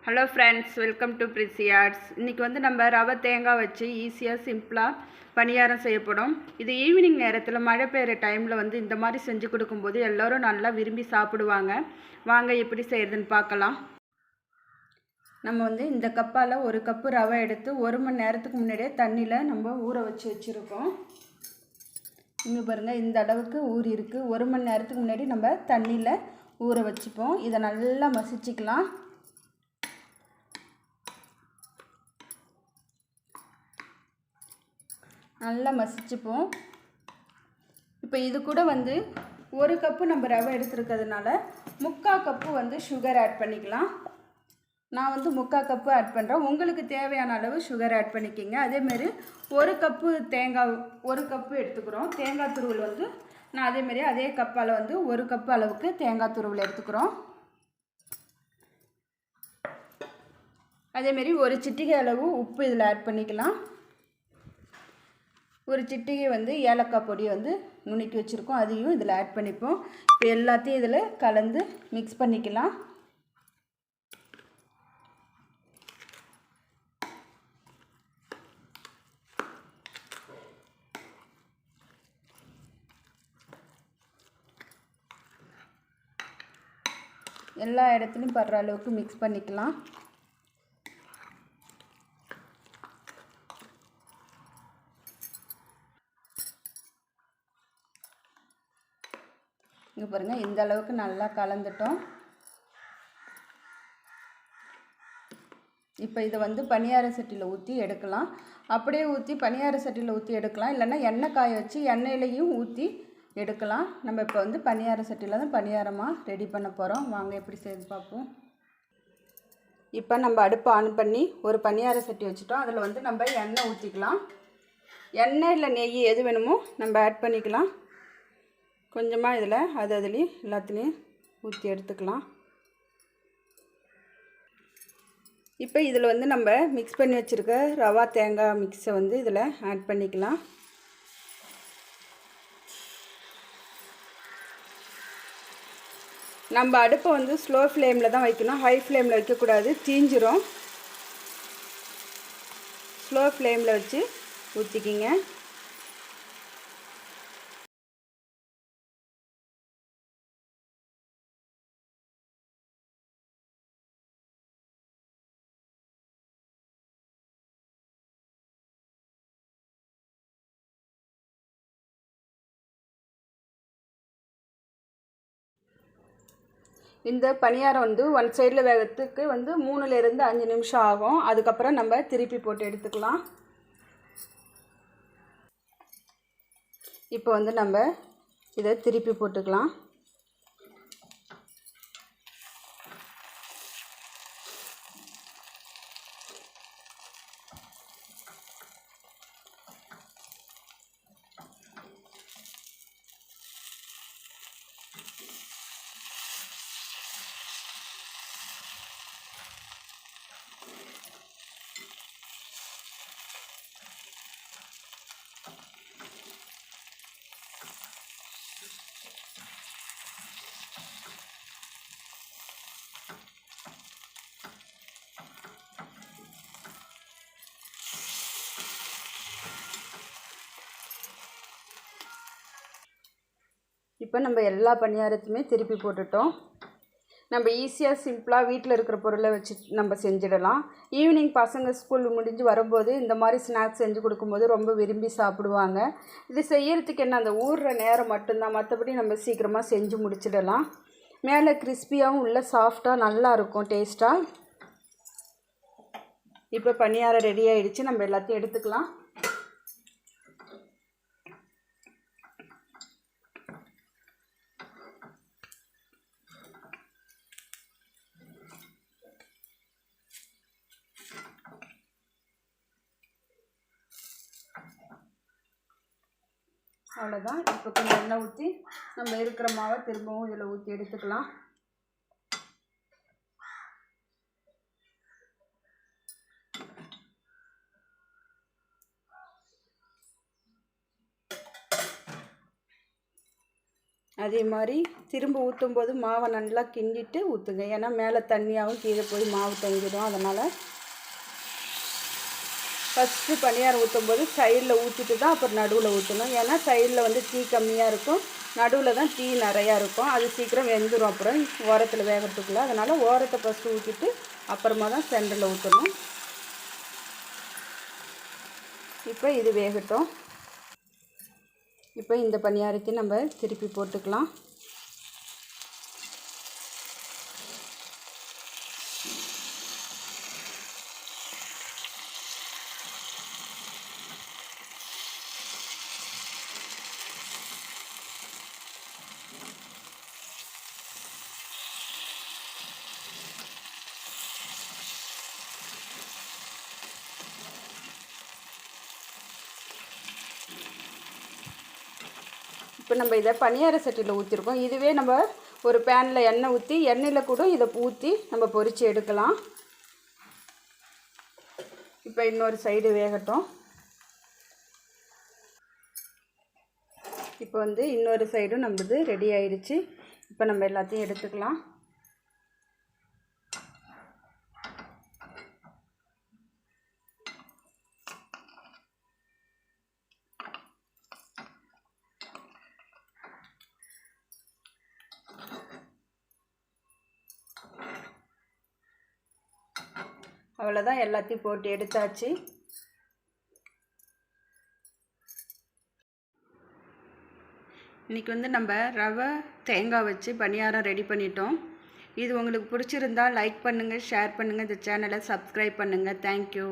Hello friends, welcome to பிரிசி arts. இன்றைக்கி வந்து நம்ம ரவை தேங்காய் வச்சு ஈஸியாக சிம்பிளாக பணியாரம் செய்யப்படும். இது ஈவினிங் நேரத்தில் மழை பெய்கிற டைமில் வந்து இந்த மாதிரி செஞ்சு கொடுக்கும்போது எல்லோரும் நல்லா விரும்பி சாப்பிடுவாங்க. வாங்க எப்படி செய்கிறதுன்னு பார்க்கலாம். நம்ம வந்து இந்த கப்பால் ஒரு கப்பு ரவை எடுத்து 1 மணி நேரத்துக்கு முன்னாடியே தண்ணியில் நம்ம ஊற வச்சுருக்கோம். இங்கே பாருங்கள், இந்த அளவுக்கு ஊறி இருக்குது. 1 மணி நேரத்துக்கு முன்னாடி நம்ம தண்ணியில் ஊற வச்சுப்போம். இதை நல்லா மசிச்சுக்கலாம். நல்லா மசிச்சுப்போம். இப்போ இது கூட வந்து 1 கப்பு நம்ம ரவை எடுத்துருக்கிறதுனால 3/4 கப்பு வந்து சுகர் ஆட் பண்ணிக்கலாம். நான் வந்து 3/4 கப்பு ஆட் பண்ணுறேன். உங்களுக்கு தேவையான அளவு சுகர் ஆட் பண்ணிக்கிங்க. அதேமாரி 1 கப்பு தேங்காய் 1 கப்பு எடுத்துக்கிறோம். தேங்காய் துருவல் வந்து நான் அதேமாரி அதே கப்பால் வந்து 1 கப்பு அளவுக்கு தேங்காய் துருவல் எடுத்துக்கிறோம். அதேமாரி ஒரு சிட்டிகை அளவு உப்பு இதில் ஆட் பண்ணிக்கலாம். ஒரு சிட்டிகை வந்து ஏலக்காய் பொடி வந்து நுணுக்கி வச்சுருக்கோம், அதையும் இதில் ஆட் பண்ணிப்போம். இப்போ எல்லாத்தையும் இதில் கலந்து மிக்ஸ் பண்ணிக்கலாம். எல்லா இடத்துலையும் படுற அளவுக்கு மிக்ஸ் பண்ணிக்கலாம். இங்கே பாருங்கள், இந்த அளவுக்கு நல்லா கலந்துட்டோம். இப்போ இதை வந்து பணியார சட்டியில் ஊற்றி எடுக்கலாம். அப்படியே ஊற்றி பணியார சட்டியில் ஊற்றி எடுக்கலாம், இல்லைன்னா எண்ணெய் காய வச்சு எண்ணெயிலையும் ஊற்றி எடுக்கலாம். நம்ம இப்போ வந்து பணியார சட்டியில் தான் பணியாரமாக ரெடி பண்ண போகிறோம். வாங்க எப்படி செய்து பார்ப்போம். இப்போ நம்ம அடுப்பை ஆன் பண்ணி ஒரு பணியார சட்டி வச்சுட்டோம். அதில் வந்து நம்ம எண்ணெய் ஊற்றிக்கலாம். எண்ணெய் இல்லை நெய் எது வேணுமோ நம்ம ஆட் பண்ணிக்கலாம். கொஞ்சமாக இதில் அதுலேயும் எல்லாத்துலேயும் ஊற்றி எடுத்துக்கலாம். இப்போ இதில் வந்து நம்ம மிக்ஸ் பண்ணி வச்சுருக்க ரவா தேங்காய் மிக்ஸை வந்து இதில் ஆட் பண்ணிக்கலாம். நம்ம அடுப்பை வந்து ஸ்லோ ஃப்ளேமில் தான் வைக்கணும், ஹை ஃப்ளேமில் வைக்கக்கூடாது, தீஞ்சிரும். ஸ்லோ ஃப்ளேமில் வச்சு ஊற்றிக்கிங்க. இந்த பணியாரம் வந்து ஒன் சைடில் வேகிறதுக்கு வந்து 3லேருந்து 5 நிமிஷம் ஆகும். அதுக்கப்புறம் நம்ம திருப்பி போட்டு எடுத்துக்கலாம். இப்போ வந்து நம்ம இதை திருப்பி போட்டுக்கலாம். இப்போ நம்ம எல்லா பணியாரத்தையுமே திருப்பி போட்டுட்டோம். நம்ம ஈஸியாக சிம்பிளாக வீட்டில் இருக்கிற பொருளை வச்சு நம்ம செஞ்சிடலாம். ஈவினிங் பசங்க ஸ்கூல் முடிஞ்சு வரும்போது இந்த மாதிரி ஸ்நாக்ஸ் செஞ்சு கொடுக்கும்போது ரொம்ப விரும்பி சாப்பிடுவாங்க. இது செய்யறதுக்கு என்ன, அந்த ஊறுற நேரம் மட்டும்தான், மற்றபடி நம்ம சீக்கிரமாக செஞ்சு முடிச்சிடலாம். மேலே கிறிஸ்பியாகவும் உள்ள சாஃப்டாக நல்லாயிருக்கும் டேஸ்ட்டாக. இப்போ பணியாரம் ரெடி ஆகிடுச்சு. நம்ம எல்லாத்தையும் எடுத்துக்கலாம். அவ்வளோதான். இப்போ கொஞ்சம் எண்ணெய் ஊற்றி நம்ம இருக்கிற மாவை திரும்பவும் இதில் ஊற்றி எடுத்துக்கலாம். அதே மாதிரி திரும்ப ஊற்றும் போது மாவை நல்லா கிண்டிட்டு ஊற்றுங்க. ஏன்னா மேலே தண்ணியாகவும் கீழே போய் மாவு தங்கிடும். அதனால் ஃபஸ்ட்டு பணியாரம் ஊற்றும் போது சைடில் ஊற்றிட்டு தான் அப்புறம் நடுவில் ஊற்றணும். ஏன்னா சைடில் வந்து தீ கம்மியாக இருக்கும், நடுவில் தான் தீ நிறையா இருக்கும். அது சீக்கிரம் வெந்துடும் அப்புறம் ஓரத்தில் வேகிறதுக்குள்ள. அதனால் ஓரத்தை ஃபஸ்ட்டு ஊற்றிட்டு அப்புறமா தான் சென்டரில் ஊற்றணும். இப்போ இது வேகட்டும். இப்போ இந்த பணியாரத்தை நம்ம திருப்பி போட்டுக்கலாம். இப்போ நம்ம இதை பணியார சட்டியில் ஊற்றிருக்கோம். இதுவே நம்ம ஒரு பேனில் எண்ணெய் ஊற்றி எண்ணெயில் கூட இதை ஊற்றி நம்ம பொரித்து எடுக்கலாம். இப்போ இன்னொரு சைடு வேகட்டும். இப்போ வந்து இன்னொரு சைடும் நம்மளுது ரெடி ஆயிடுச்சு. இப்போ நம்ம எல்லாத்தையும் எடுத்துக்கலாம். அவ்வளோதான், எல்லாத்தையும் போட்டு எடுத்தாச்சு. இன்றைக்கி வந்து நம்ம ரவை தேங்காய் வச்சு பணியாரம் ரெடி பண்ணிட்டோம். இது உங்களுக்கு பிடிச்சிருந்தா லைக் பண்ணுங்கள், ஷேர் பண்ணுங்கள், இந்த சேனலை சப்ஸ்கிரைப் பண்ணுங்கள். தேங்க்யூ.